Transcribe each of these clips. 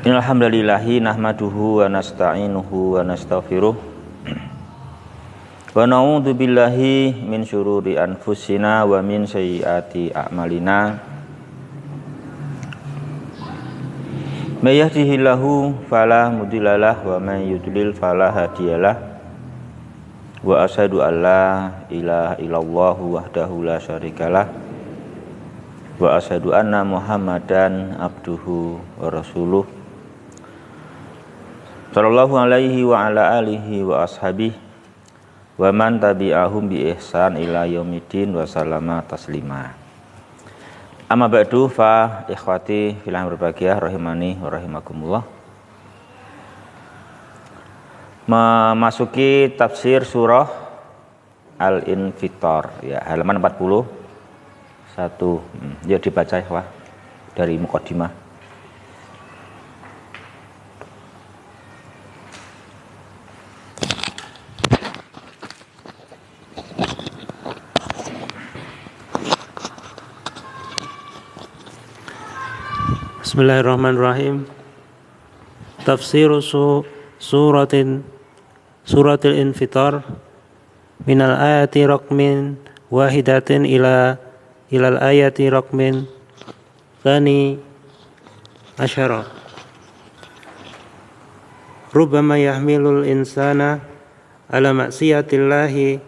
Innal hamdalillahi nahmaduhu wa nasta'inuhu wa nastaghfiruh wa na'udzu billahi min syururi anfusina wa min sayyiati a'malina. May yahdihillahu fala mudhillalah wa may yudlil fala hadiyalah. Wa asyhadu an la ilaha illallah wahdahu la syarikalah wa asyhadu anna Muhammadan abduhu wa rasuluh sallallahu alaihi wa ala alihi wa ashabihi wa man tabi'ahum bi ihsan ila yaumiddin wa sallama taslima. Amma ba'du, fa ikhwati fillah berbahagia rahimani wa rahimakumullah. Memasuki tafsir surah Al-Infitar ya, halaman 41. Ya dibaca ya dari muqaddimah. Bismillahirrahmanirrahim. Tafsir suratil Infitar minal ayati raqmin wahidatin ilal ayati raqmin tsani asyara. Rubbama yahmilul insana ala maksiyatillahi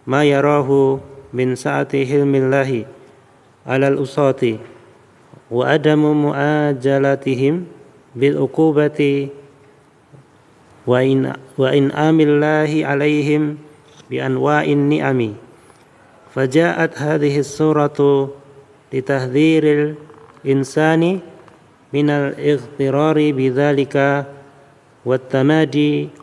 ma yarahu min sa'ati hilmillahi alal usati wa adamu mu'ajalatihim bil uqubati wa in amillahi alaihim bi anwa'in ni'ami. Faja'at hadhihi suratu litahdhiril insani minal ightirari bidzalika wattamadi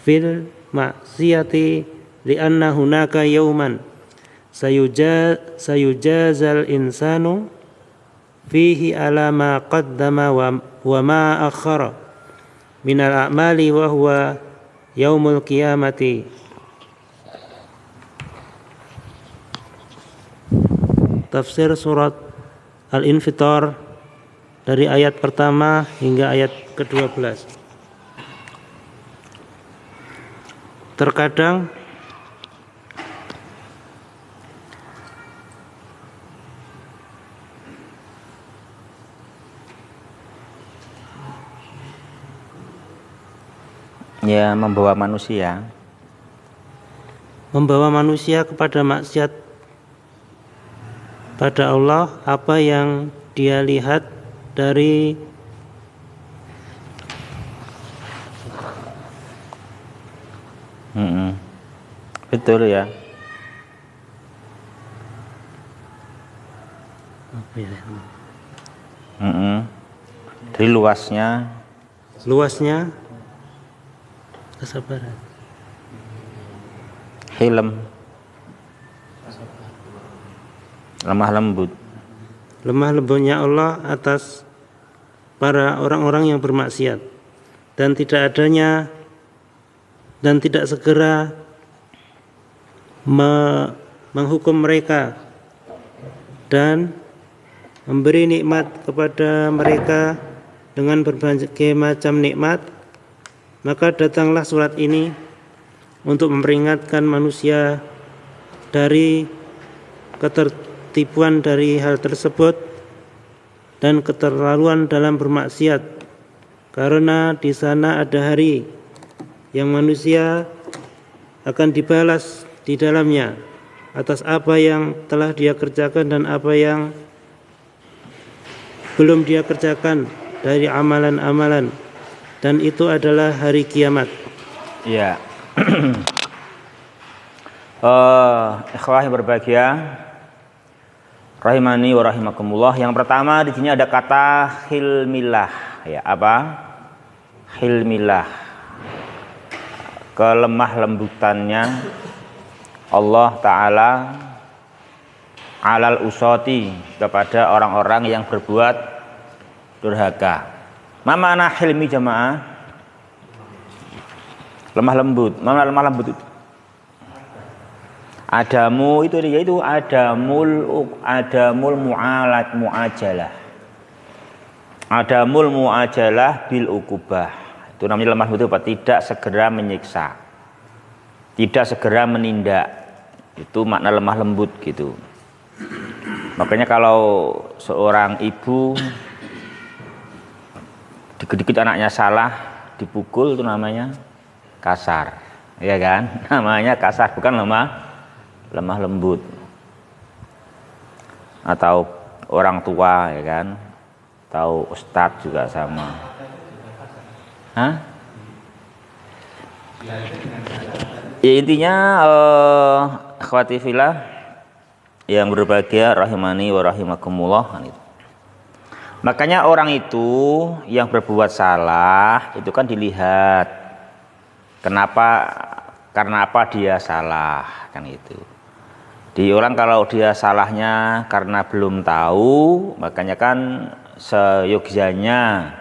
fil maksiyati li'anna hunaka yawman sayujazal insanu fihi ala ma qaddama wa ma akhara minal a'mali wa huwa yaumul qiyamati. Tafsir surat Al-Infitar dari ayat pertama hingga ayat ke-12. Terkadang ya membawa manusia kepada maksiat pada Allah apa yang dia lihat dari betul ya. Dari luasnya kesabaran, hilm, lemah lembutnya Allah atas para orang-orang yang bermaksiat dan tidak segera menghukum mereka dan memberi nikmat kepada mereka dengan berbagai macam nikmat. Maka datanglah surat ini untuk memperingatkan manusia dari ketertipuan dari hal tersebut dan keterlaluan dalam bermaksiat, karena di sana ada hari yang manusia akan dibalas di dalamnya atas apa yang telah dia kerjakan dan apa yang belum dia kerjakan dari amalan-amalan, dan itu adalah hari kiamat. Ya. Ikhwah yang berbahagia rahimani wa rahimakumullah. Yang pertama di sini ada kata hilmillah. Ya, apa? Hilmillah. Kelemah lembutannya Allah Ta'ala alal usati, kepada orang-orang yang berbuat durhaka. Ma makna hilmi jamaah? Lemah lembut. Mana lemah lembut itu? Adamu itu yaitu adamul muajalah. Adamul muajalah bil ukubah. Itu namanya lemah lembut, tidak segera menyiksa. Tidak segera menindak. Itu makna lemah lembut gitu. Makanya kalau seorang ibu dikit-dikit anaknya salah dipukul, itu namanya kasar. Ya kan? Namanya kasar, bukan lemah lembut. Atau orang tua, ya kan? Atau ustadz juga sama. Hah? Ya intinya akhwati fillah yang berbahagia rahimani wa rahimakumullah gitu. Makanya orang itu yang berbuat salah itu kan dilihat karena apa dia salah kan itu. Di orang kalau dia salahnya karena belum tahu, makanya kan seyogyanya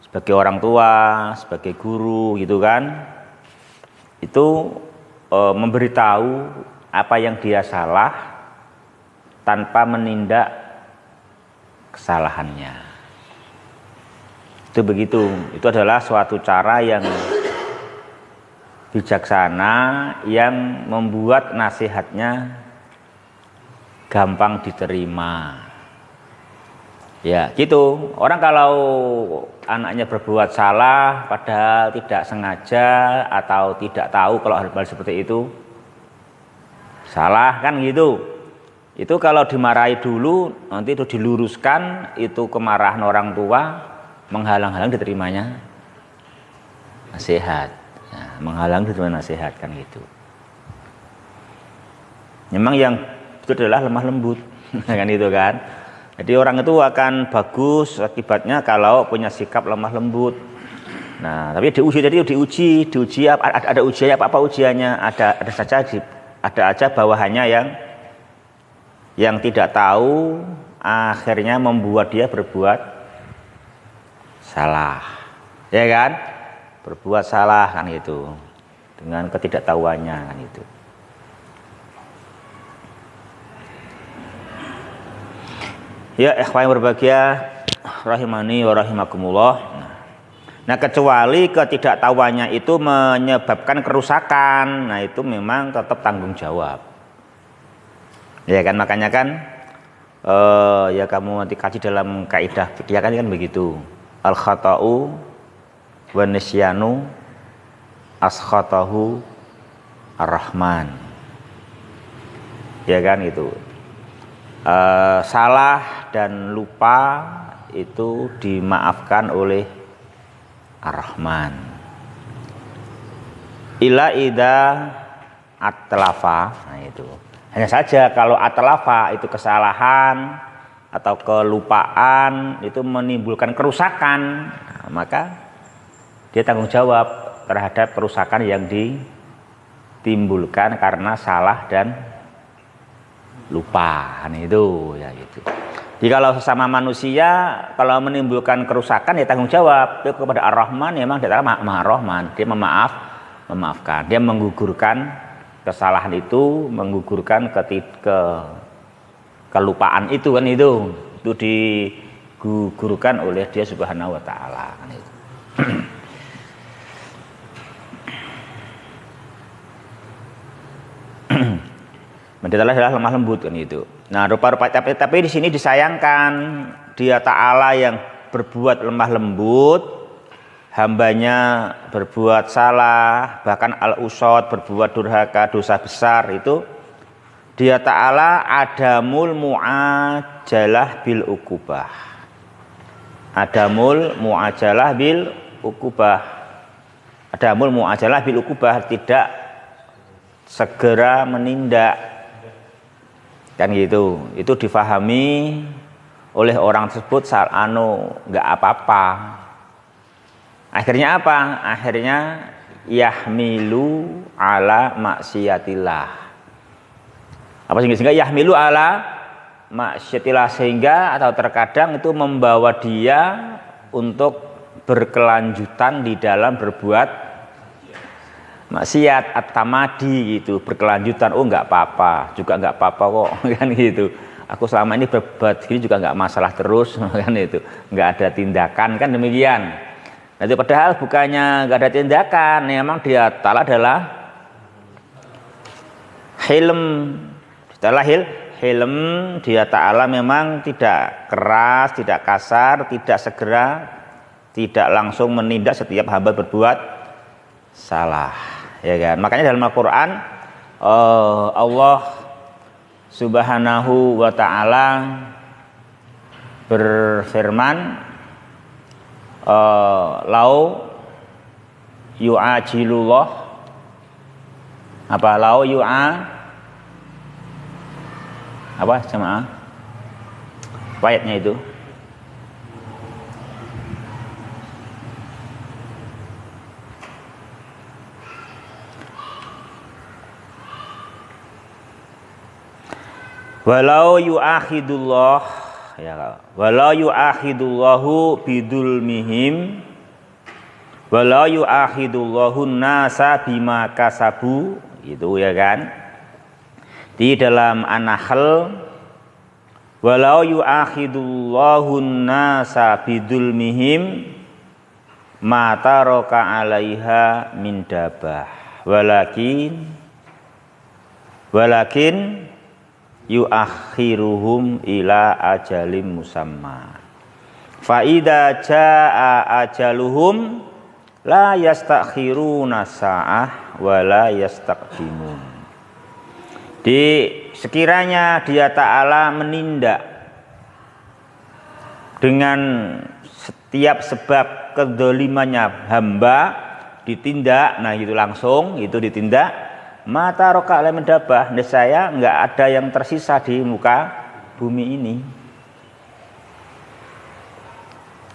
sebagai orang tua, sebagai guru gitu kan, itu memberitahu apa yang dia salah tanpa menindak kesalahannya. Itu begitu. Itu adalah suatu cara yang bijaksana yang membuat nasihatnya gampang diterima. Ya, gitu. Orang kalau anaknya berbuat salah padahal tidak sengaja atau tidak tahu kalau hal-hal seperti itu salah kan gitu. Itu kalau dimarahi dulu nanti itu diluruskan, itu kemarahan orang tua menghalang-halang diterimanya nasihat. Ya, menghalang diterima nasihat kan gitu. Memang yang itu adalah lemah lembut kan itu kan. Jadi orang itu akan bagus akibatnya kalau punya sikap lemah lembut. Nah, tapi diuji ada ujiannya apa ujiannya? Ada aja bawahannya yang tidak tahu akhirnya membuat dia berbuat salah. Ya kan? Berbuat salah kan itu. Dengan ketidaktahuannya kan itu. Ya, ikhwan yang berbahagia rahimani wa rahimakumullah. Nah, kecuali ketidaktahuannya itu menyebabkan kerusakan, nah itu memang tetap tanggung jawab. Ya kan, makanya kan ya kamu nanti kaji dalam kaidah fikih kan begitu. Al khata'u wa nisyanu askhatahu ar-Rahman. Ya kan itu. Salah dan lupa itu dimaafkan oleh Ar-Rahman. Ila ida atlafa, nah itu. Hanya saja kalau atlafa itu kesalahan atau kelupaan itu menimbulkan kerusakan, nah, maka dia tanggung jawab terhadap kerusakan yang ditimbulkan karena salah dan lupa, itu ya gitu. Jadi kalau sesama manusia kalau menimbulkan kerusakan ya tanggung jawab itu kepada Ar-Rahman. Memang dia Maha Rahman, dia memaafkan, dia menggugurkan kesalahan itu, menggugurkan kelupaan itu kan itu digugurkan oleh dia Subhanahu wa taala kan itu. Adalah lemah lembut kan itu. Nah, rupa-rupa tapi di sini disayangkan dia Ta'ala yang berbuat lemah lembut, hambanya berbuat salah, bahkan al-usad berbuat durhaka, dosa besar itu dia Ta'ala adamul muajalah bil ukubah. Adamul muajalah bil ukubah. Adamul muajalah bil ukubah, tidak segera menindak. Kan gitu, itu difahami oleh orang tersebut nggak apa-apa. Akhirnya apa? Akhirnya yahmilu ala maksiatillah. Apa sehingga yahmilu ala maksiatillah, sehingga atau terkadang itu membawa dia untuk berkelanjutan di dalam berbuat maksiat at-tamadi gitu, berkelanjutan. Oh nggak apa-apa, juga nggak apa-apa kok kan gitu. Aku selama ini berbuat gini juga nggak masalah terus kan itu, nggak ada tindakan kan demikian. Nanti padahal bukannya nggak ada tindakan, memang dia Ta'ala adalah hilm, setelah hilm dia Ta'ala memang tidak keras, tidak kasar, tidak segera, tidak langsung menindak setiap hamba berbuat salah, ya kan. Makanya dalam Al-Quran Allah Subhanahu wa Ta'ala berfirman, lau yu'ajilullah apa lau apa jemaah ayatnya itu walau yu'akhidullah ya, walau yu'akhidullahu bidulmihim walau yu'akhidullahu nasa bima kasabu, itu ya kan. Di dalam An-Nahl, walau yu'akhidullahu nasa bidulmihim ma taraka 'alaiha min dabah walakin yu'akhiruhum ila ajalim musamma fa idza jaa ajaluhum la yastakhiruna sa'ah wa la yastaqdimun. Sekiranya dia Ta'ala menindak dengan setiap sebab kedolimannya hamba ditindak, nah itu langsung itu ditindak, mata roka alamin dabah, nescaya nggak ada yang tersisa di muka bumi ini.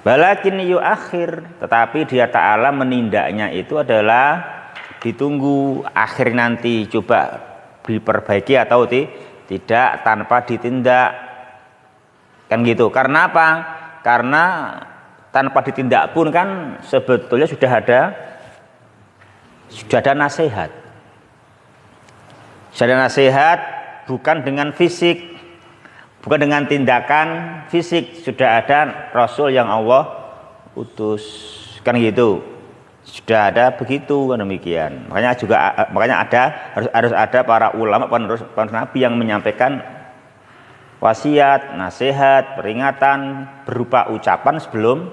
Walakin yu'akhir, tetapi dia Ta'ala menindaknya itu adalah ditunggu akhir nanti, coba diperbaiki atau tidak tanpa ditindak, kan gitu. Karena apa? Karena tanpa ditindak pun kan sebetulnya sudah ada nasihat. Sudah ada nasihat bukan dengan fisik, bukan dengan tindakan fisik, sudah ada Rasul yang Allah utus, kan gitu. Sudah ada begitu, kan demikian. Makanya harus ada para ulama, penerus Nabi yang menyampaikan wasiat, nasihat, peringatan berupa ucapan sebelum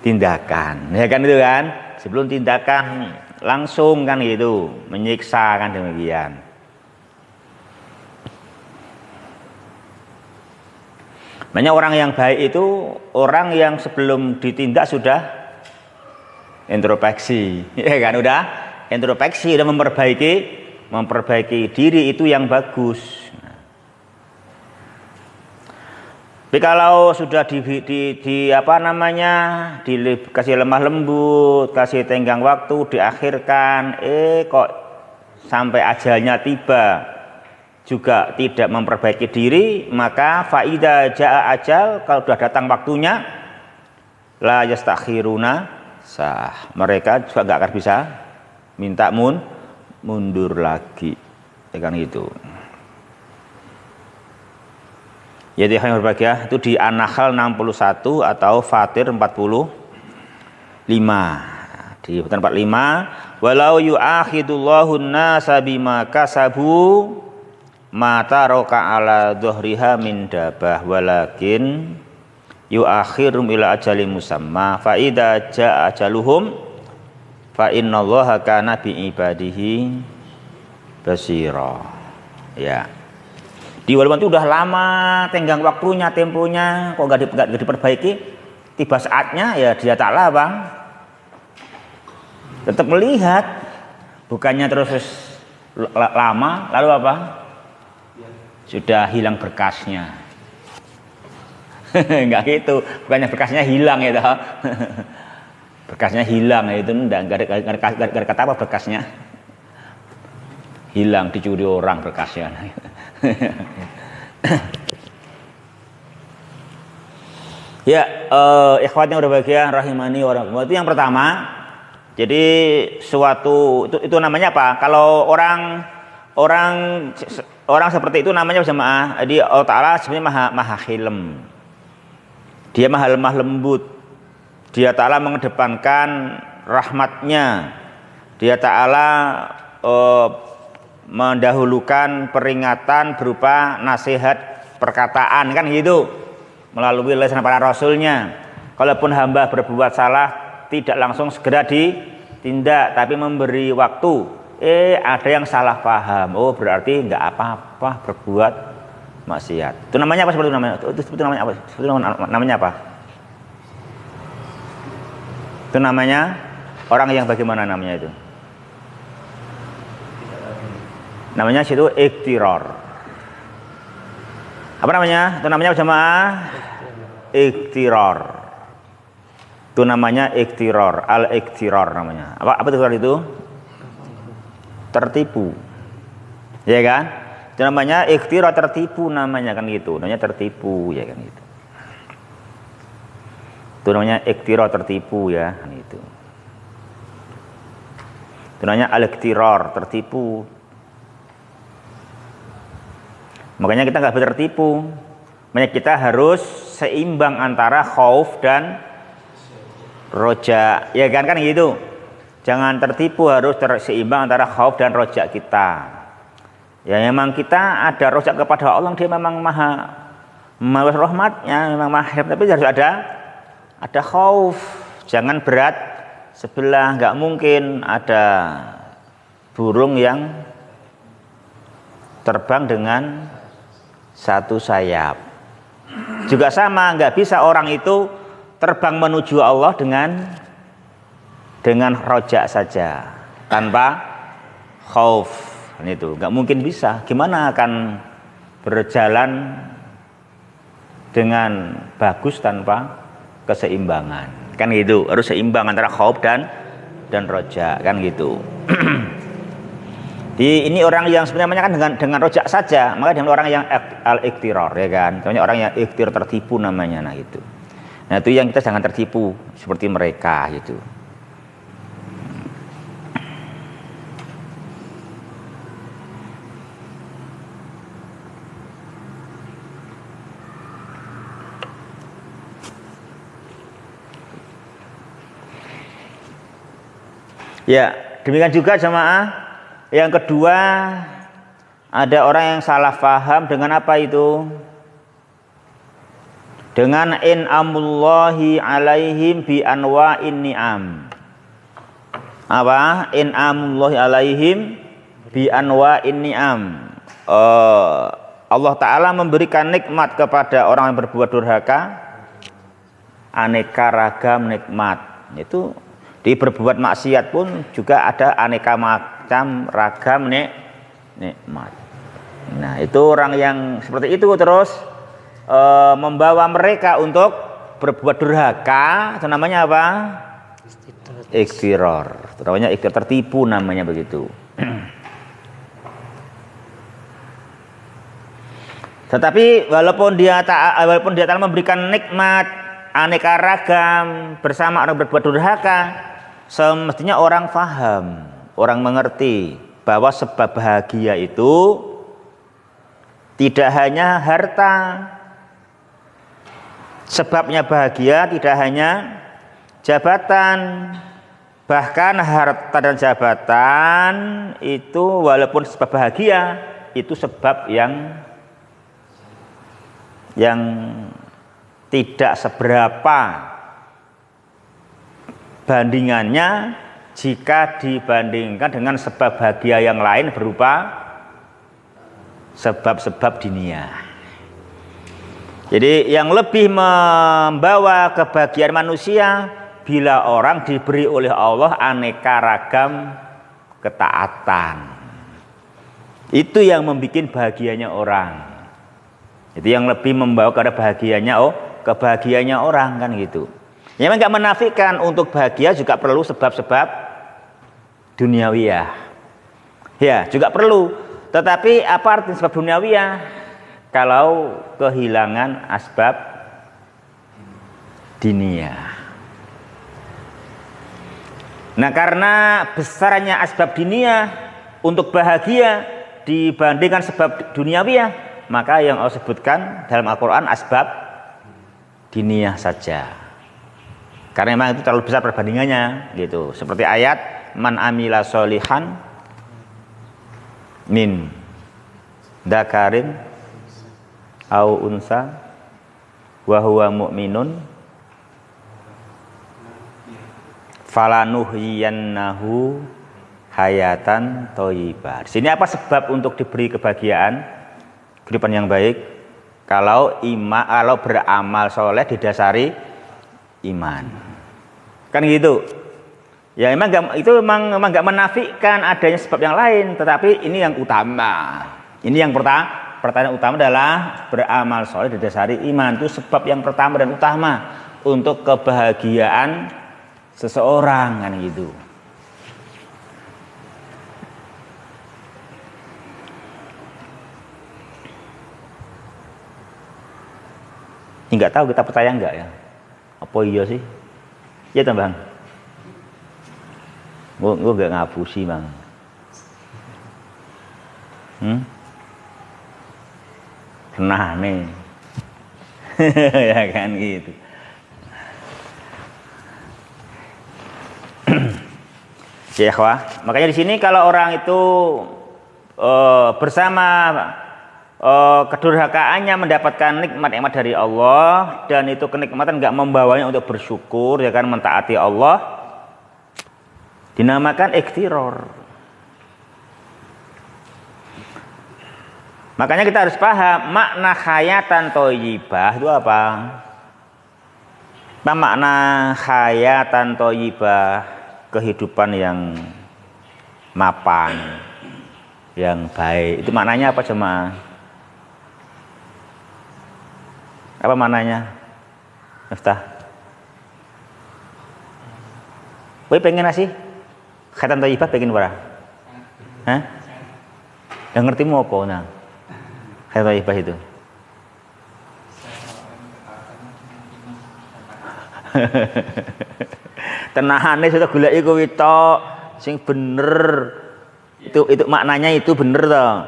tindakan. Ya kan itu kan? Sebelum tindakan langsung kan gitu, menyiksa kan demikian. Makanya orang yang baik itu orang yang sebelum ditindak sudah introspeksi, ya kan, udah introspeksi, udah memperbaiki diri, itu yang bagus. Tapi kalau sudah dikasih lemah lembut, kasih tenggang waktu, diakhirkan, kok sampai ajalnya tiba juga tidak memperbaiki diri, maka faida jaa ajal, kalau sudah datang waktunya, la yastakhiruna sah, mereka juga nggak akan bisa minta mundur lagi, ya kan itu. Jadi yang berbahagia itu di An-Nahl 61 atau Fatir 45. Di 45, walau yu'akhidullahu an-nasa bima kasabu ma taraka ala dhuhriha min dabah walakin yu'akhirum ila ajali musamma fa idza jaa ajaluhum fa innallaha kana bi ibadihi basira. Ya. Di walaupun itu udah lama tenggang waktunya, temponya, kok nggak diperbaiki, tiba saatnya ya dia Ta'ala Bang tetap melihat, bukannya terus lama lalu apa? Sudah hilang berkasnya. Enggak gitu, bukannya berkasnya hilang ya toh. Berkasnya hilang ya, itu enggak ada kata apa berkasnya. Hilang, dicuri orang berkasnya. Ya, ikhwatnya berbahagia rahimani wa rahmatullahi. Itu yang pertama, Jadi suatu itu namanya apa? Kalau orang seperti itu namanya jemaah. Jadi Allah Taala sebenarnya maha hilm. Dia maha lemah lembut. Dia Taala mengedepankan rahmatnya. Dia Taala mendahulukan peringatan berupa nasihat perkataan kan gitu melalui lisan para rasulnya. Kalaupun hamba berbuat salah tidak langsung segera ditindak, tapi memberi waktu. Ada yang salah paham. Oh, berarti nggak apa-apa berbuat maksiat. Itu namanya apa? Seperti itu namanya. Itu namanya apa? Seperti namanya apa? Itu namanya orang yang bagaimana namanya itu? Namanya situ iktiror. Apa namanya? Itu namanya jemaah iktiror. Itu namanya iktiror, al-iktiror namanya. Apa iktiror itu? Tertipu. Ya kan? Itu namanya iktiror, tertipu namanya kan gitu. Namanya tertipu ya kan gitu. Itu namanya iktiror, tertipu ya kan gitu. Itu namanya al-iktiror, tertipu. Makanya kita nggak boleh tertipu. Makanya kita harus seimbang antara khauf dan roja, ya kan gitu. Jangan tertipu, harus seimbang antara khauf dan roja kita. Ya memang kita ada roja kepada Allah, dia memang maha rahmatnya, memang maha, tapi harus ada khauf. Jangan berat sebelah, nggak mungkin ada burung yang terbang dengan satu sayap. Juga sama, nggak bisa orang itu terbang menuju Allah dengan rojak saja tanpa khauf. Itu nggak mungkin bisa. Gimana akan berjalan dengan bagus tanpa keseimbangan? Kan gitu. Harus seimbang antara khauf dan rojak kan gitu. Ini orang yang sebenarnya kan dengan rojak saja, maka dengan orang yang al-iktiror ya kan. Namanya orang yang iktir tertipu namanya, nah itu. Nah itu yang kita jangan tertipu seperti mereka gitu. Ya, demikian juga jemaah. Yang kedua, ada orang yang salah paham dengan apa itu? Dengan in'amullahi alaihim bi anwa'in ni'am. Apa? In'amullahi alaihim bi anwa'in ni'am. Allah Ta'ala memberikan nikmat kepada orang yang berbuat durhaka, aneka ragam nikmat. Itu di berbuat maksiat pun juga ada aneka macam ragam nikmat. Nah itu orang yang seperti itu terus membawa mereka untuk berbuat durhaka, itu namanya apa? Iktiror. Itu namanya iktiror, tertipu namanya begitu. Tetapi walaupun dia telah memberikan nikmat aneka ragam bersama orang berbuat durhaka, semestinya orang faham, orang mengerti bahwa sebab bahagia itu tidak hanya harta. Sebabnya bahagia tidak hanya jabatan, bahkan harta dan jabatan itu walaupun sebab bahagia, itu sebab yang tidak seberapa bandingannya jika dibandingkan dengan sebab bahagia yang lain berupa sebab-sebab dunia. Jadi yang lebih membawa kebahagiaan manusia bila orang diberi oleh Allah aneka ragam ketaatan. Itu yang membuat bahagianya orang. Itu yang lebih membawa kepada kebahagiaannya orang kan gitu. Yang enggak menafikan untuk bahagia juga perlu sebab-sebab duniawiyah. Ya, juga perlu. Tetapi apa arti sebab duniawiyah? Kalau kehilangan asbab dunia. Nah, karena besarnya asbab diniyah untuk bahagia dibandingkan sebab duniawiyah, maka yang Allah sebutkan dalam Al-Quran asbab diniyah saja. Karena memang itu terlalu besar perbandingannya, gitu. Seperti ayat man amila sholihan min dzakarin au unsa wa huwa mu'minun falanuhyiyannahu hayatan thayyibah. Di sini apa sebab untuk diberi kebahagiaan, kehidupan yang baik? Kalau beramal soleh didasari iman, kan gitu. Ya itu memang nggak menafikan adanya sebab yang lain, tetapi ini yang utama. Ini yang pertanyaan utama adalah beramal soleh didasari iman, itu sebab yang pertama dan utama untuk kebahagiaan seseorang, kan gitu. Nggak tahu kita percaya nggak ya? Apa iya sih? Ya Bang. Gue nggak ngapusi Bang. Pernah nih. Ya kan gitu. Ya ikhwah, makanya di sini kalau orang itu bersama kedurhakaannya mendapatkan nikmat-nikmat dari Allah, dan itu kenikmatan nggak membawanya untuk bersyukur, ya kan, mentaati Allah, dinamakan ikhtiror. Makanya kita harus paham makna hayatan thayyibah itu apa? Apa makna hayatan thayyibah? Kehidupan yang mapan, yang baik. Itu maknanya apa jemaah? Apa maknanya? Miftah. Kowe pengen sih? Hayatan thayyibah pengen ora? Hah? Yang ngerti mau apa nah? Hayatan thayyibah itu. Tenahane sudah goleki kuwi tok sing bener. Itu maknanya itu bener toh.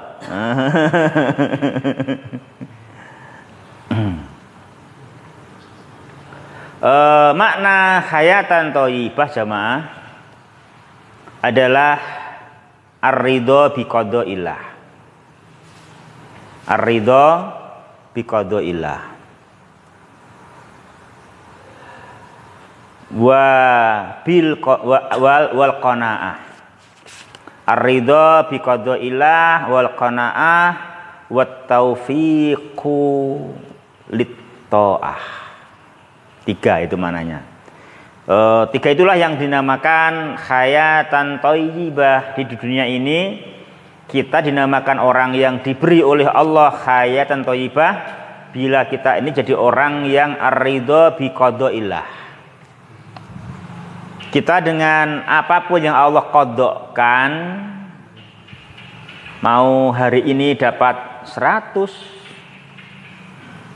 Makna hayatan thayyibah jamaah adalah ar-ridha bi qadaillah. Ar-ridha bi qadaillah. Wal qanaah. Ar-ridha bi qadaillah wal qanaah wat taufiqu lit ta'ah. 3 itu mananya. 3 itulah yang dinamakan hayatan thayyibah. Di dunia ini kita dinamakan orang yang diberi oleh Allah hayatan thayyibah bila kita ini jadi orang yang ar-ridha bi qadaillah. Kita dengan apapun yang Allah qadokkan, mau hari ini dapat 100,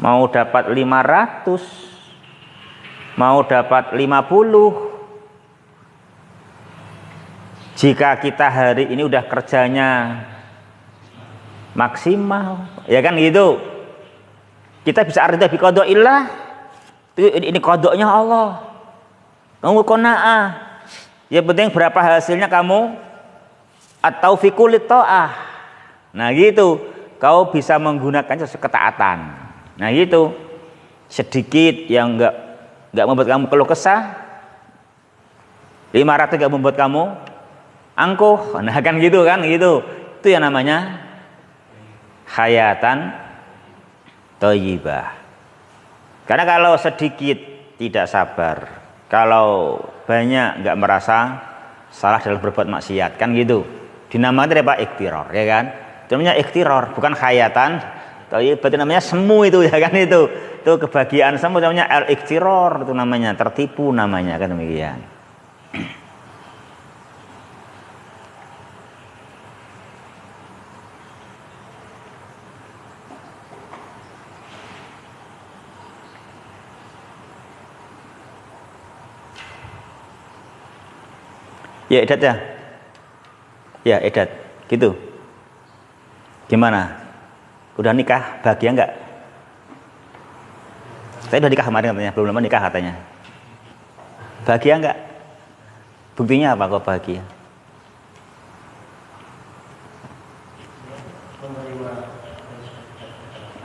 mau dapat 500, mau dapat 50, jika kita hari ini udah kerjanya maksimal, ya kan gitu, kita bisa ar-ridha bi qadaillah. Ini qadoknya Allah. Kamu qanaah. Ya penting berapa hasilnya kamu at-taufiqu lit ta'ah. Nah gitu, kau bisa menggunakan sesuatu ketaatan. Nah gitu. Sedikit yang enggak membuat kamu keluh kesah. 500 enggak membuat kamu angkuh. Nah kan gitu kan, gitu. Itu yang namanya hayatan thayyibah. Karena kalau sedikit tidak sabar, kalau banyak nggak merasa salah dalam berbuat maksiat, kan gitu. Dinamakan apa? Ikhtiror, ya kan? Itu namanya ikhtiror, bukan hayatan. Tapi namanya semu itu, ya kan itu. Itu kebahagiaan semu namanya al-ikhtiror, itu namanya tertipu namanya, kan demikian. Ya edat ya. Ya edat. Gitu. Gimana? Udah nikah, bahagia enggak? Saya udah nikah kemarin katanya, belum lama nikah katanya. Bahagia enggak? Buktinya apa kok bahagia?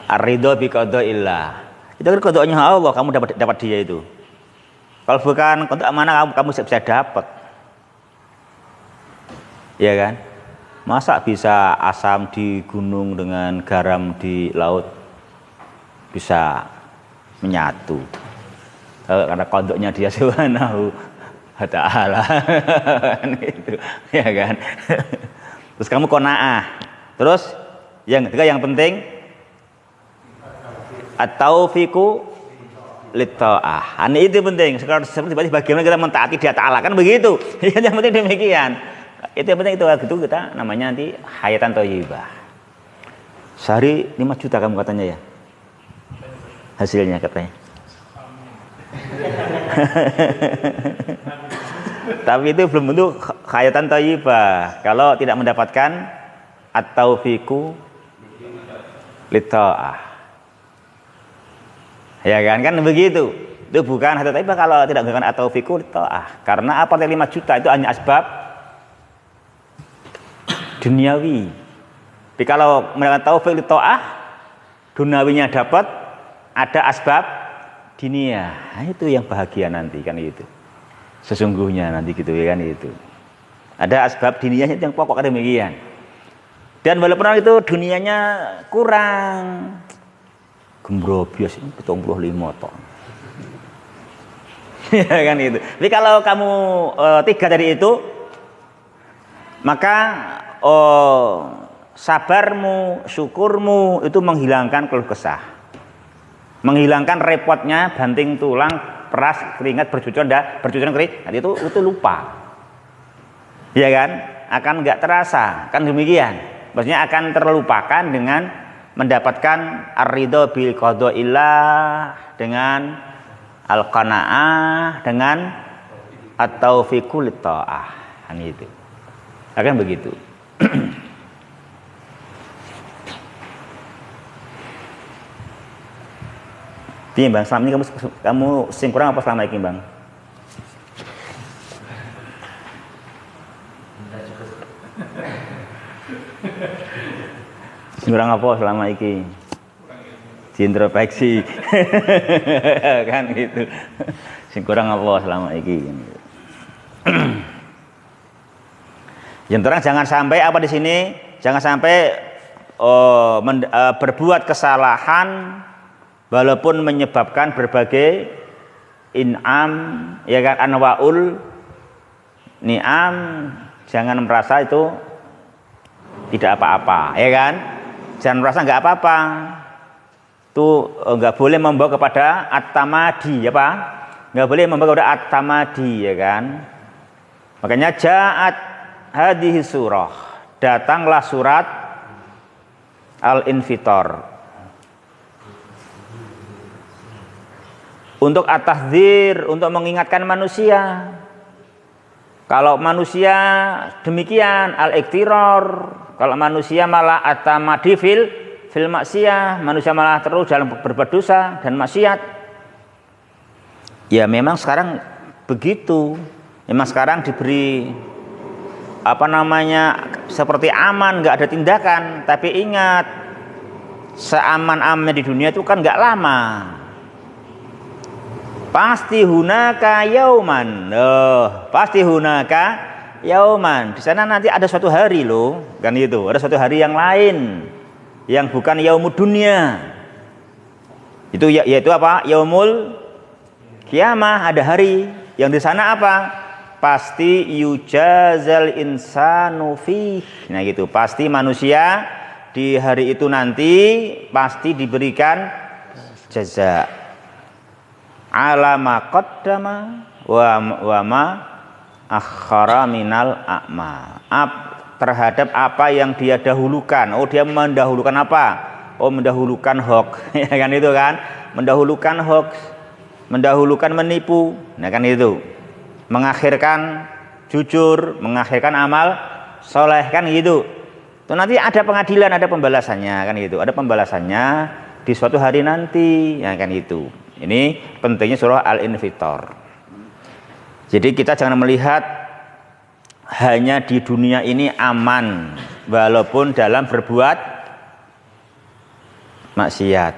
Ar-ridho bi qadaillah. Itu kan qadanya Allah, kamu dapat dia itu. Kalau bukan qada mana kamu bisa dapat. Ya kan? Masa bisa asam di gunung dengan garam di laut bisa menyatu? Karena kodoknya dia subhanahu wa ta'ala. Gitu, ya kan? Terus kamu qanaah. Terus yang ketiga yang penting at-taufiqu lit-ta'ah. Itu penting. Sekarang seperti bagaimana kita mentaati dia ta'ala kan begitu. Yang penting demikian. Itu yang penting itu kita namanya nanti hayatan thayyibah. Sehari 5 juta kamu katanya ya. Hasilnya katanya. Tapi itu belum tentu hayatan thayyibah kalau tidak mendapatkan at-taufiqu lit-ta'ah. Ya kan begitu. Itu bukan hayatan thayyibah kalau tidak mendapatkan at-taufiqu lit-ta'ah. Karena apa 5 juta itu hanya asbab duniawi. Tapi kalau mendapatkan taufik lit-ta'ah, duniawinya dapat, ada asbab dunia. Nah, itu yang bahagia nanti kan itu. Sesungguhnya nanti gitu ya kan itu. Ada asbab dunianya yang pokok demikian. Dan walaupun itu dunianya kurang gembrobios 75 ton. Ya kan itu. Tapi kalau kamu 3 dari itu, maka sabarmu, syukurmu itu menghilangkan keluh kesah, menghilangkan repotnya banting tulang, peras, keringat, bercucuran keringat, itu lupa, ya kan? Akan nggak terasa, kan demikian. Maksudnya akan terlupakan dengan mendapatkan ar-ridho bil qadaillah, dengan al-qanaah, dengan at-taufiqu lit-ta'ah, kan itu. Akan begitu. Iya bang, selama ini kamu sing kurang apa selama ini bang? Sing kurang apa selama ini? Introspeksi. Kan gitu. Sing kurang apa selama ini? Yang terang jangan sampai apa di sini, jangan sampai berbuat kesalahan walaupun menyebabkan berbagai in'am, ya kan, anwaul ni'am, jangan merasa itu tidak apa-apa, ya kan? Jangan merasa nggak apa-apa. Itu nggak boleh membawa kepada at-tamadi, ya Pak? Nggak boleh membawa kepada at-tamadi, ya kan? Makanya ja'at hadhihi surah, datanglah surat Al-Infitar untuk at-tahdzir, untuk mengingatkan manusia. Kalau manusia demikian al-iktiror, kalau manusia malah at-tamadi fil maksiyah, manusia malah terus dalam berbuat dosa dan maksiat. Ya memang sekarang begitu. Memang sekarang diberi seperti aman, nggak ada tindakan. Tapi ingat, seaman-amannya di dunia itu kan nggak lama. Pasti hunaka yauman. Pasti hunaka yauman. Di sana nanti ada suatu hari loh, kan itu. Ada suatu hari yang lain, yang bukan yaumud dunia. Itu yaitu apa? Yaumul kiamah, ada hari yang di sana apa? Pasti yujazal insanu fih. Nah gitu, pasti manusia di hari itu nanti pasti diberikan jaza ala ma qaddama wa ma akhara minal a'mal. Terhadap apa yang dia dahulukan. Oh, dia mendahulukan apa? Oh, mendahulukan hoax. Ya kan itu kan? Mendahulukan hoax, mendahulukan menipu. Nah kan itu. Mengakhirkan jujur, mengakhirkan amal soleh, kan gitu. Itu nanti ada pengadilan, ada pembalasannya, kan gitu. Ada pembalasannya di suatu hari nanti, ya kan itu. Ini pentingnya surah Al-Infitor. Jadi kita jangan melihat hanya di dunia ini aman walaupun dalam berbuat maksiat.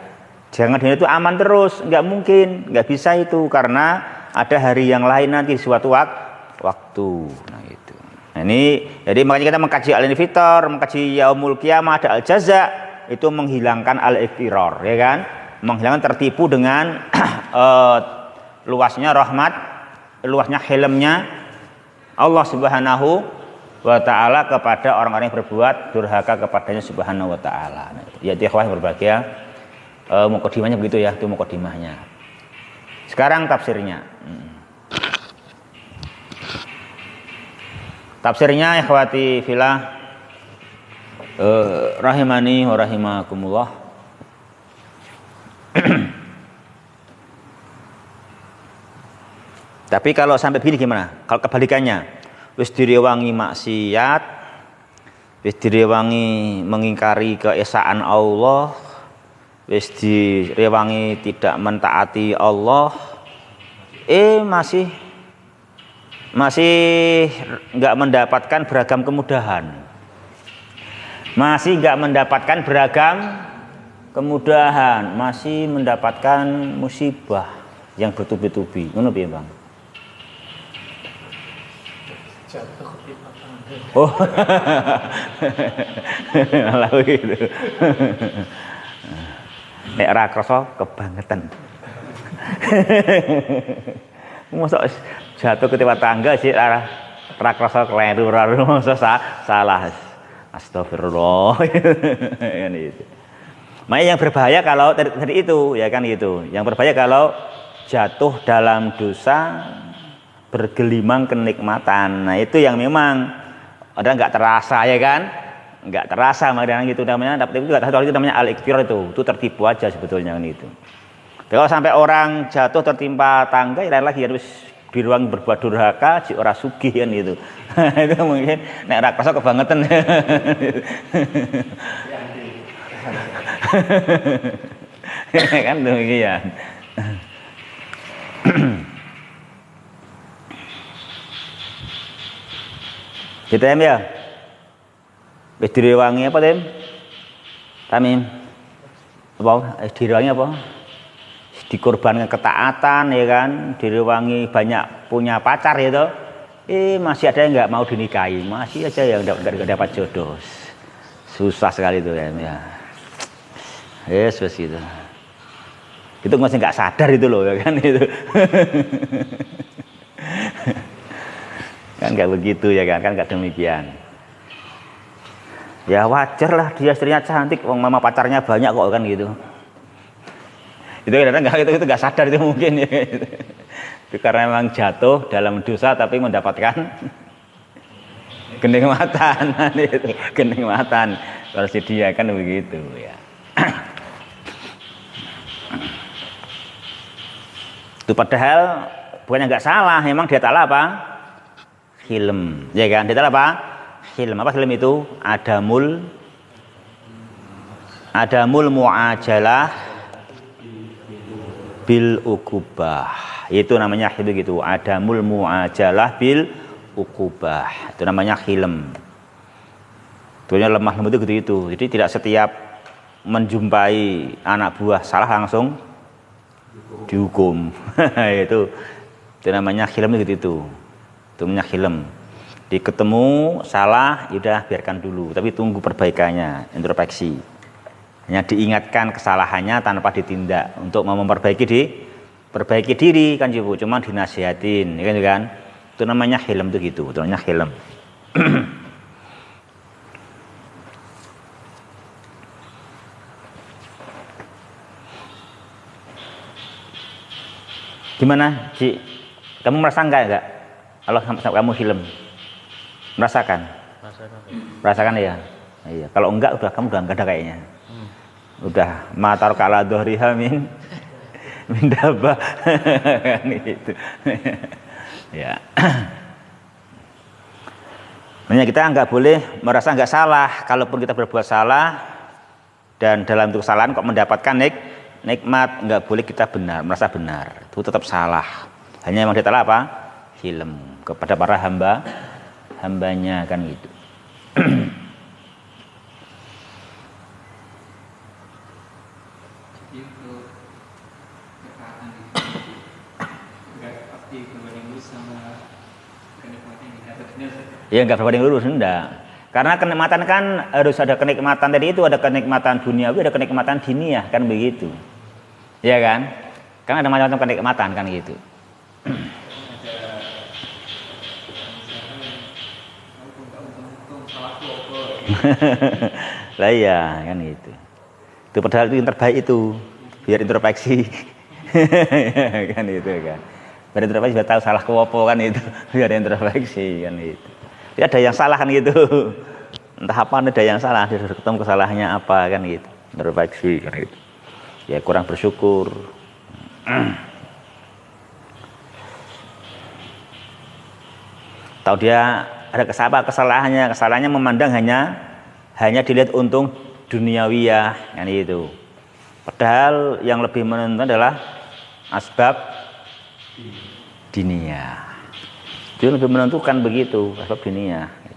Jangan dunia itu aman terus, nggak mungkin, nggak bisa itu, karena ada hari yang lain nanti suatu waktu. Nah itu. Nah, ini jadi makanya kita mengkaji Al-Infitor, mengkaji Yaumul Qiyamah, ada Al-Jaza, itu menghilangkan al-iftiror, ya kan? Menghilangkan tertipu dengan luasnya rahmat, luasnya hilmnya Allah Subhanahu wa taala kepada orang-orang yang berbuat durhaka kepadanya Subhanahu wa taala. Nah, ya ikhwah berbahagia, mukadimahnya begitu ya, itu mukadimahnya. Sekarang tafsirnya. Tafsirnya ikhwati fillah, rahimani wa rahimakumullah. Tapi kalau sampai begini gimana? Kalau kebalikannya, wis direwangi maksiat, wis direwangi mengingkari keesaan Allah, wis direwangi tidak mentaati Allah, masih nggak mendapatkan beragam kemudahan, masih nggak mendapatkan beragam kemudahan, masih mendapatkan musibah yang bertubi-tubi. Ngono piye, Bang? Oh, lalu itu. Nek ra krasa kebangetan. Mosok jatuh ke tangga sih ra krasa kleru mosok salah. Astagfirullah. Kan itu. Makanya yang berbahaya kalau tadi itu, ya kan itu. Yang berbahaya kalau jatuh dalam dosa bergelimang kenikmatan. Nah itu yang memang ada nggak terasa, ya kan, nggak terasa makanya gitu namanya. Tapi itu itu namanya al-iktir, itu tertipu aja sebetulnya kan itu. Kalau sampai orang jatuh tertimpa tangga, ya lagi harus di ruang berbuat durhaka, si ora sugih kan gitu. Itu mungkin nek ora krasa kebangetan. Kan demikian. Gitu ya. Wis direwangi apa, Tim? Tamim. Apa? Direwangi apa? Dikorbankan ketaatan, ya kan? Direwangi banyak punya pacar gitu. Masih ada yang nggak mau dinikahi, masih aja yang nggak dapat jodoh. Susah sekali itu ya. Yes, gitu. Itu masih nggak sadar itu loh, ya kan itu. Kan nggak begitu, ya kan nggak demikian. Ya wajar lah, dia istrinya cantik, wong mama pacarnya banyak kok, kan gitu. Itu kadang itu nggak sadar itu mungkin ya. Itu karena memang jatuh dalam dosa tapi mendapatkan kenikmatan. Itu kenikmatan kalau si dia kan begitu ya. Itu padahal bukannya nggak salah, memang dia taala apa? Hilm, ya kan? Dia taala apa? Hilm. Apa hilm itu? Adamul mu'ajalah bil ukubah. Itu namanya hilm gitu. Adamul mu'ajalah bil ukubah. Itu namanya hilm. Tentunya lemah lembut itu gitu. Jadi tidak setiap menjumpai anak buah salah langsung dihukum. itu namanya hilm gitu. Itu namanya hilm. Ketemu salah, yaudah biarkan dulu, tapi tunggu perbaikannya, introspeksi. Hanya diingatkan kesalahannya tanpa ditindak untuk memperbaiki diri kan Ibu, cuma dinasihatin, ya kan? Itu namanya hilm itu gitu, itu namanya hilm. Gimana, Ci? Kamu merasa enggak? Kalau kamu hilm, merasakan? Merasakan ya? Iya. Kalau enggak, kamu udah enggak ada kayaknya. Udah matar kala dohriha min dabah. Kan gitu. Ya. Makanya kita nggak boleh merasa nggak salah. Kalaupun kita berbuat salah dan dalam itu kesalahan kok mendapatkan nikmat, nggak boleh kita merasa benar. Itu tetap salah. Hanya memang dia telah apa? Hilm kepada para hambanya kan gitu. Ya nggak berbanding lurus, enggak. Karena kenikmatan kan harus ada kenikmatan tadi itu, ada kenikmatan duniawi, ada kenikmatan diniyah kan begitu. Ya kan? Kan ada macam-macam kenikmatan kan gitu. Lah iya kan gitu. Itu padahal itu yang terbaik itu biar introspeksi. Kan itu kan. Biar introspeksi biar tahu salah kewopo kan itu, biar introspeksi kan itu. Ya ada yang salah kan gitu. Entah apa ada yang salah, dia ketemu kesalahannya apa kan gitu. Introspeksi kan gitu. Ya kurang bersyukur. Tahu dia ada kesalahannya memandang hanya dilihat untung duniawiyah kan itu. Padahal yang lebih menentukan adalah asbab diniyah. Dia lebih menentukan begitu asbab diniyah.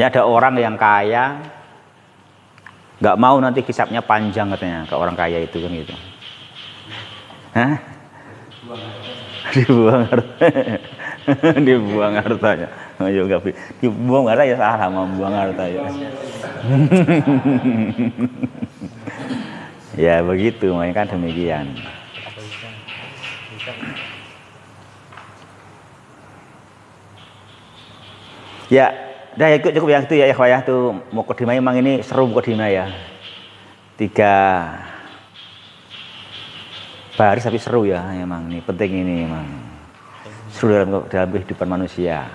Ada orang yang kaya nggak mau nanti hisabnya panjang katanya ke orang kaya itu kan gitu. Hah? Dibuang harta. Dibuang hartanya. Ayo nggak dibuang harta ya salah mau buang harta ya. Ya begitu, makanya kan demikian. Ya, udah cukup yang itu ya ikhwah tuh mukadimah memang ini seru mukadimah ya. 3 baris tapi seru ya memang ini penting ini memang. Seru dalam kehidupan manusia.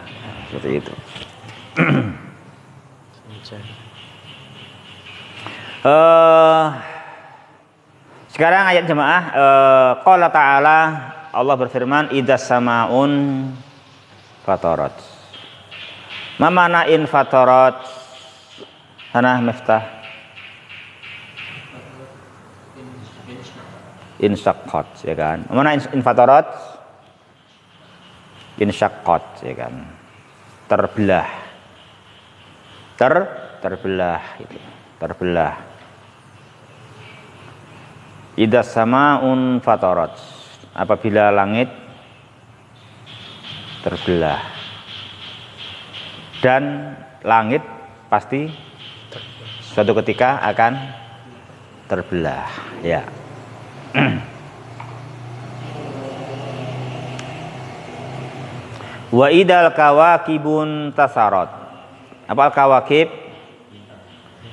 Seperti itu. Sekarang ayat jemaah qala ta'ala Allah berfirman idzas samaun fatarat. Ma mana in fatarat? Sana Miftah. Insyaqqat ya kan. Mana in fatarat? Insyaqqat ya kan. Terbelah. Terbelah gitu. Terbelah. Idzas samaun fatarat. Apabila langit terbelah. Dan langit pasti suatu ketika akan terbelah ya. Wa idal kawakibun tasarat. Apa kawakib?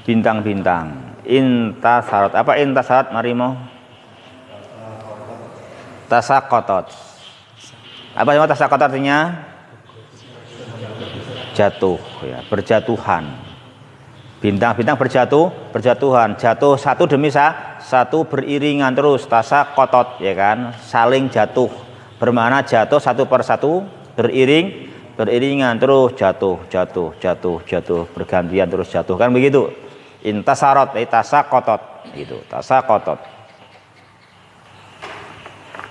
Bintang-bintang. Intasarat. Apa intasarat marimo? Tasaqatat. Apa yang tasaqatat artinya? Jatuh ya, berjatuhan. Bintang-bintang berjatuhan, jatuh satu demi satu beriringan terus, tasaqatat ya kan, saling jatuh. Bermakna jatuh satu per satu beriringan terus jatuh, bergantian terus jatuh kan begitu. Intasarat tasaqatat gitu, tasaqatat.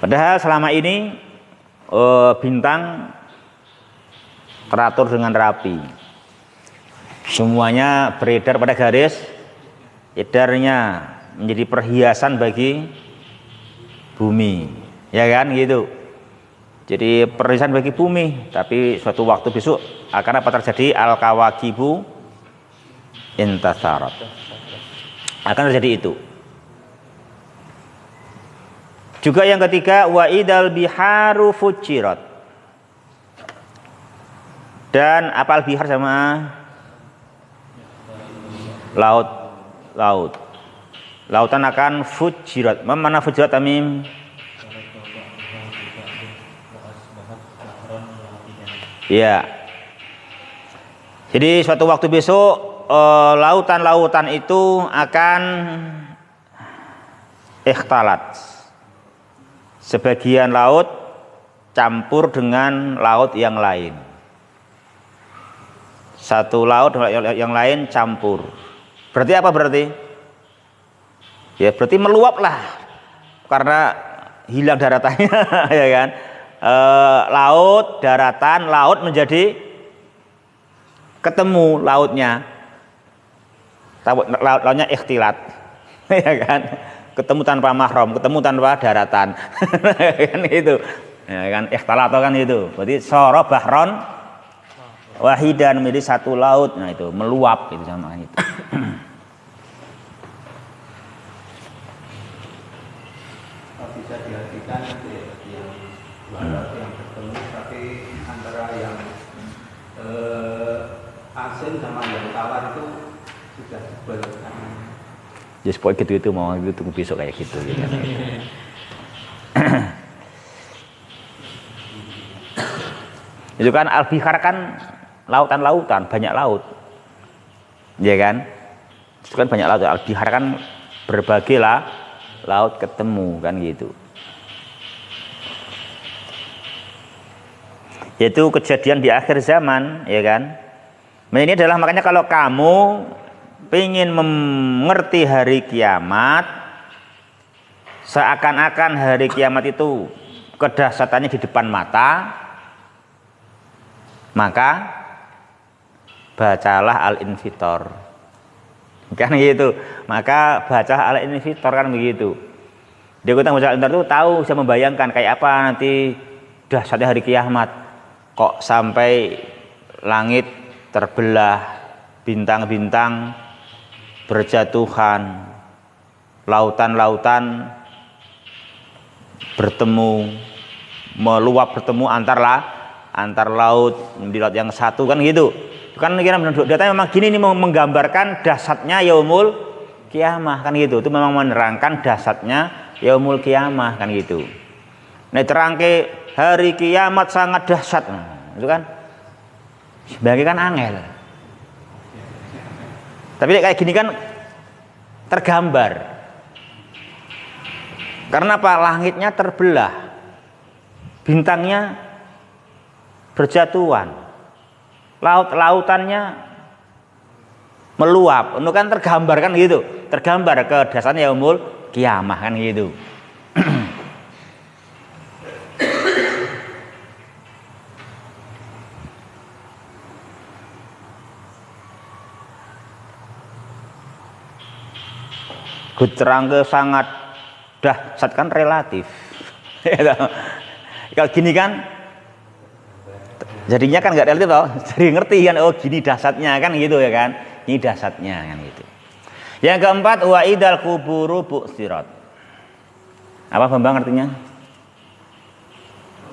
Padahal selama ini bintang teratur dengan rapi. Semuanya beredar pada garis edarnya, menjadi perhiasan bagi bumi. Ya kan gitu. Jadi perhiasan bagi bumi, tapi suatu waktu besok akan apa terjadi? Al-kawakibu intasarat. Akan terjadi itu. Juga yang ketiga wa idal biharu fujirat. Dan apal bihar sama laut Lautan akan fujirat. Mana fujirat tamim? Ya. Jadi suatu waktu besok lautan-lautan itu akan ikhtalat. Sebagian laut campur dengan laut yang lain. Satu laut yang lain campur. Berarti apa berarti? Ya berarti meluap lah, karena hilang daratannya, ya kan? Laut, daratan, laut menjadi ketemu lautnya. Lautnya ikhtilat, ya kan? Ketemu tanpa mahram, ketemu tanpa daratan, kan itu. Ya kan ikhtalat kan itu. Berarti soro bahron wahidan menjadi satu laut. Nah itu meluap itu sama itu. Bisa diartikan itu ya, yang barat yang bertemu tapi antara yang asin sama yang tawar itu sudah dibelah. Jadi pokoknya gitu itu mau itu tunggu besok kayak gitu. Gitu. Itu kan al-bihar kan lautan-lautan, banyak laut. Ya kan? Itu kan banyak laut. Al-bihar kan berbagai lah laut ketemu kan gitu. Yaitu kejadian di akhir zaman, ya kan? Nah, ini adalah makanya kalau kamu ingin mengerti hari kiamat, seakan-akan hari kiamat itu kedahsyatannya di depan mata, maka bacalah Al-Infitor. Kan gitu. Maka baca Al-Infitor kan begitu. Dia baca Al-Infitor itu tahu, bisa membayangkan kayak apa nanti dahsyatnya hari kiamat. Kok sampai langit terbelah, bintang-bintang berjatuhan, lautan-lautan bertemu, meluap bertemu antar laut di laut yang satu kan gitu. Kan datanya memang gini nih menggambarkan dahsyatnya yaumul kiamah kan gitu. Itu memang menerangkan dahsyatnya yaumul kiamah kan gitu. Nah terangke hari kiamat sangat dahsyat. Nah, itu kan sebagai kan angel. Tapi kayak gini kan tergambar. Karena apa? Langitnya terbelah, bintangnya berjatuhan, lautannya meluap. Itu kan tergambar kan gitu. Tergambar ke dasarnya yaumul kiamah kan gitu. Terangke sangat dahsyat kan relatif. Kalau gini kan jadinya kan nggak relatif toh. Jadi ngerti kan, oh gini dahsyatnya kan gitu ya kan. Ini dahsyatnya kan gitu. Yang keempat wa idal kuburu bu'sirat. Apa Bambang artinya?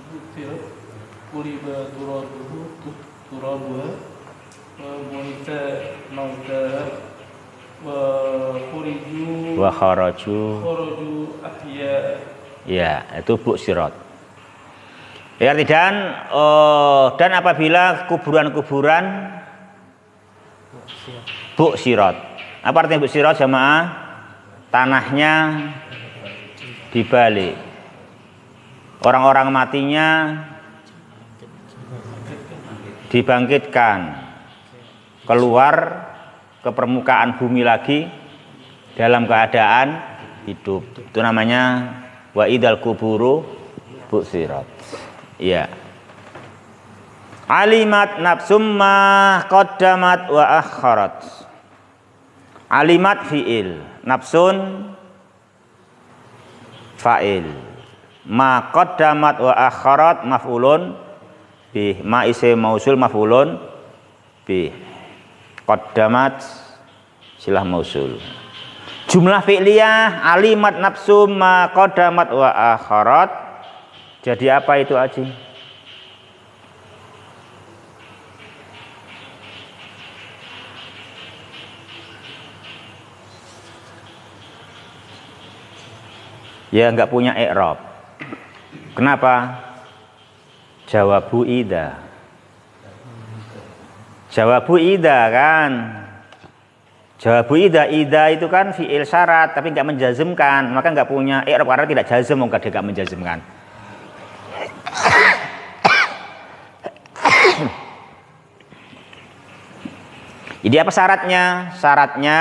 Bu'sirat kuliba turabuha wa munita mauta wa kharaju ahya. Ya, itu bu'sirat. Ya, dan apabila kuburan-kuburan bu'sirat. Apa artinya bu'sirat jamaah? Tanahnya dibalik. Orang-orang matinya dibangkitkan, keluar ke permukaan bumi lagi dalam keadaan hidup. Itu namanya wa idal kuburu bu'sirat. Iya. Alimat nafsum ma qaddamat wa akharat. Alimat fi'il, nafsun fa'il. Ma qaddamat wa akharat maf'ulun bih. Ma isim mausul maf'ulun bih. Qaddamat silah mausul. Jumlah fi'liyah alimat nafsum ma qaddamat wa akharat. Jadi apa itu Aji? Ya nggak punya i'rab. Kenapa? Jawabu ida. Jawabu ida kan. Jawabu ida itu kan fi'il syarat tapi nggak menjazmkan, maka nggak punya i'rab karena tidak jazm, maka dia nggak menjazmkan. Jadi apa syaratnya? Syaratnya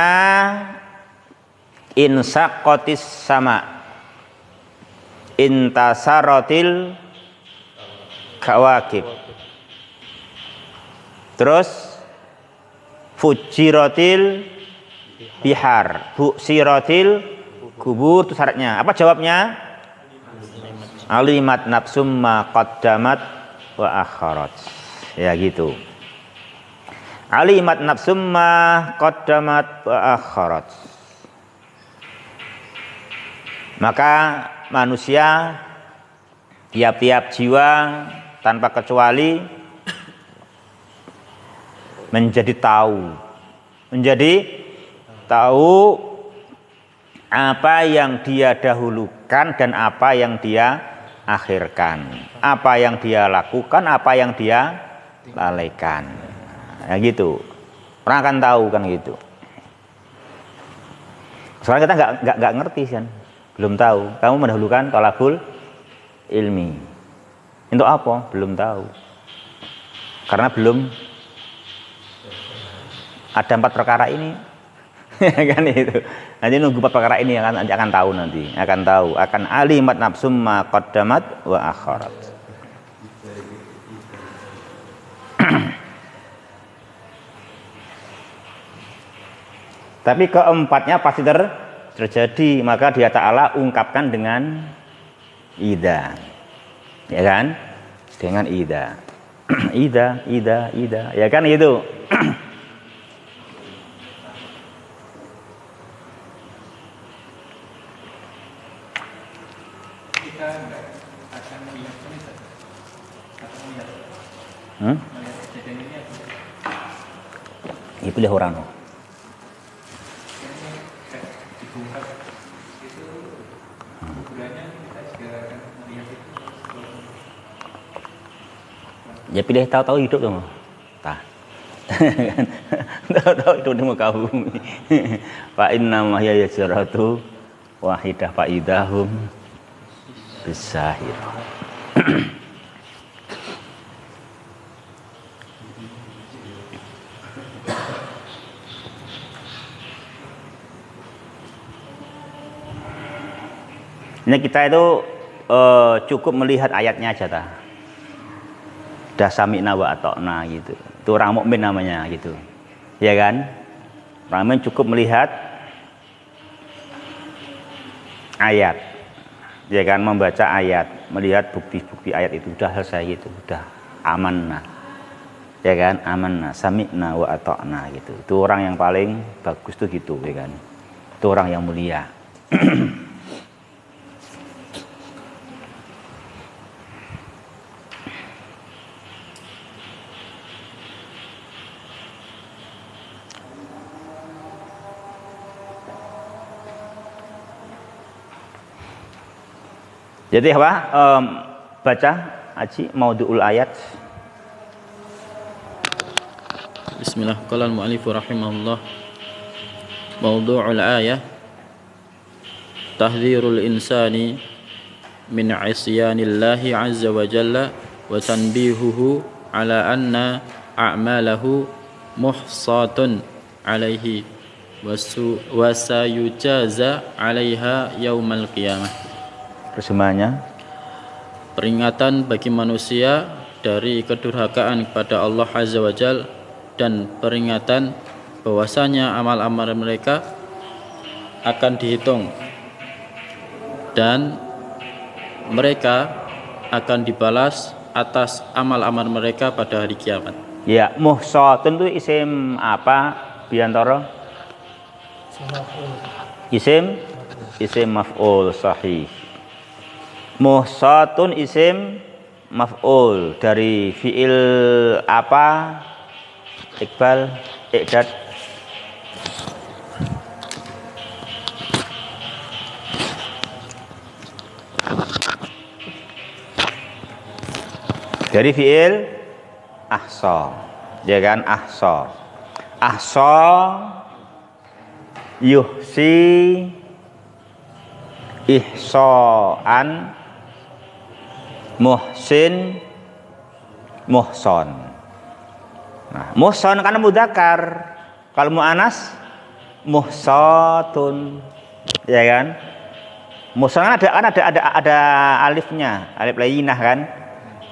insaqatis sama, intasaratil kawakib, terus fujiratil bihar, buksiratil kubur, itu syaratnya. Apa jawabnya? Alimat nafsum ma qaddamat wa akharat. Ya gitu. Alimat nafsum ma qaddamat wa akharat. Maka manusia, tiap-tiap jiwa tanpa kecuali menjadi tahu apa yang dia dahulukan dan apa yang dia akhirkan, apa yang dia lakukan, apa yang dia lalaikan. Ya gitu. Orang akan tahu kan gitu. Soalnya kita nggak ngerti kan, belum tahu. Kamu mendahulukan thalabul ilmi. Untuk apa? Belum tahu. Karena belum ada 4 perkara ini. Kan itu. Nanti nunggu 4 perkara ini akan tahu nanti. Akan alimat nafsum ma qaddamat wa akharat. Tapi keempatnya pasti terjadi, maka dia Ta'ala ungkapkan dengan ida. Ya kan? Dengan ida. ida, ya kan itu. Kita akan melihat ini atau melihat kejadian ini Itu pilih orang. dibungkap itu ukurannya kita juga akan melihat itu. Ya pilih tahu-tahu hidup dong. Tah. Tahu-tahu hidup di muka bumi. Fa inna ma hiya yajratu wahidah fa idahum bisahir. Ini kita itu cukup melihat ayatnya aja ta. Dah sami'na wa ata'na gitu. Itu orang mukmin namanya gitu. Ya kan? Orang mukmin cukup melihat ayat. Ya kan, membaca ayat, melihat bukti-bukti ayat itu udah selesai gitu, udah amanna. Ya kan? Amanna, sami'na wa ata'na gitu. Itu orang yang paling bagus tuh gitu, ya kan? Itu orang yang mulia. Jadi apa? Baca Aji maudhu'ul ayat. Bismillah. Qala al-mu'allif rahimahullah. Maudhu'ul ayat tahdhirul insani min 'isyanillahi 'azza wa jalla wa tanbihuhu ala anna a'malahu muhsatun 'alaihi wa sayujaza 'alaiha yaumal qiyamah. Terjemahannya, peringatan bagi manusia dari kedurhakaan kepada Allah Azza wa Jalla dan peringatan bahwasanya amal-amal mereka akan dihitung dan mereka akan dibalas atas amal-amal mereka pada hari kiamat. ya, muhsatun itu isim apa biantara? Isim maf'ul sahih. Muhsatun isim maf'ul dari fi'il apa? Iqbal, i'dad. Dari fiil ahsa. Ya kan ahsa. Ahsa yuhsi ihsaan muhsin muhson. Nah, muhson karena mudzakkar. Kalau muannas muhsatun. Ya kan? Muhson kan ada alifnya, alif layyinah kan?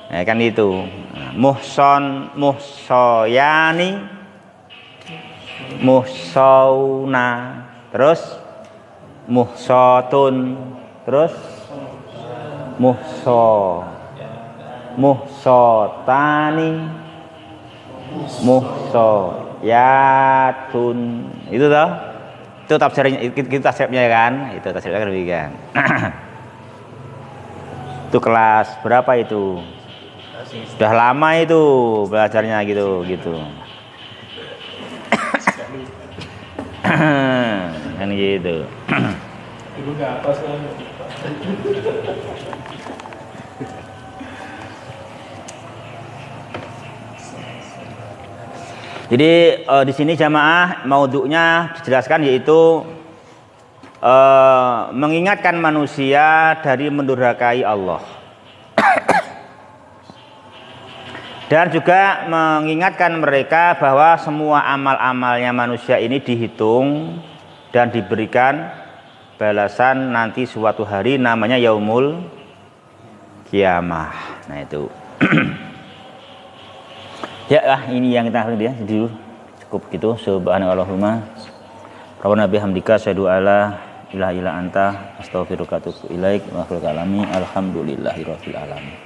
Ya kan itu. Nah, muhson, muhsoyani, muhsona, terus muhsotun, terus muhso, muhsotani, muhsoyatun. Itu toh? Itu tafsirnya, itu tafsirnya kan? Itu tafsirnya kan demikian. Itu kelas berapa itu? Sudah lama itu belajarnya gitu. Kan gitu. Ibu ke atas kan. Jadi di sini jamaah maudhu'nya dijelaskan yaitu mengingatkan manusia dari mendurhakai Allah. Dan juga mengingatkan mereka bahwa semua amal-amalnya manusia ini dihitung dan diberikan balasan nanti suatu hari namanya yaumul kiamah. Nah itu. Ya ini yang kita harus dulu cukup gitu. Subhanallahumma rabbana bihamdika asyhadu alla ilaha illa anta astaghfiruka wa atubu ilaik wa akhirul kalami alhamdulillahirabbil alamin.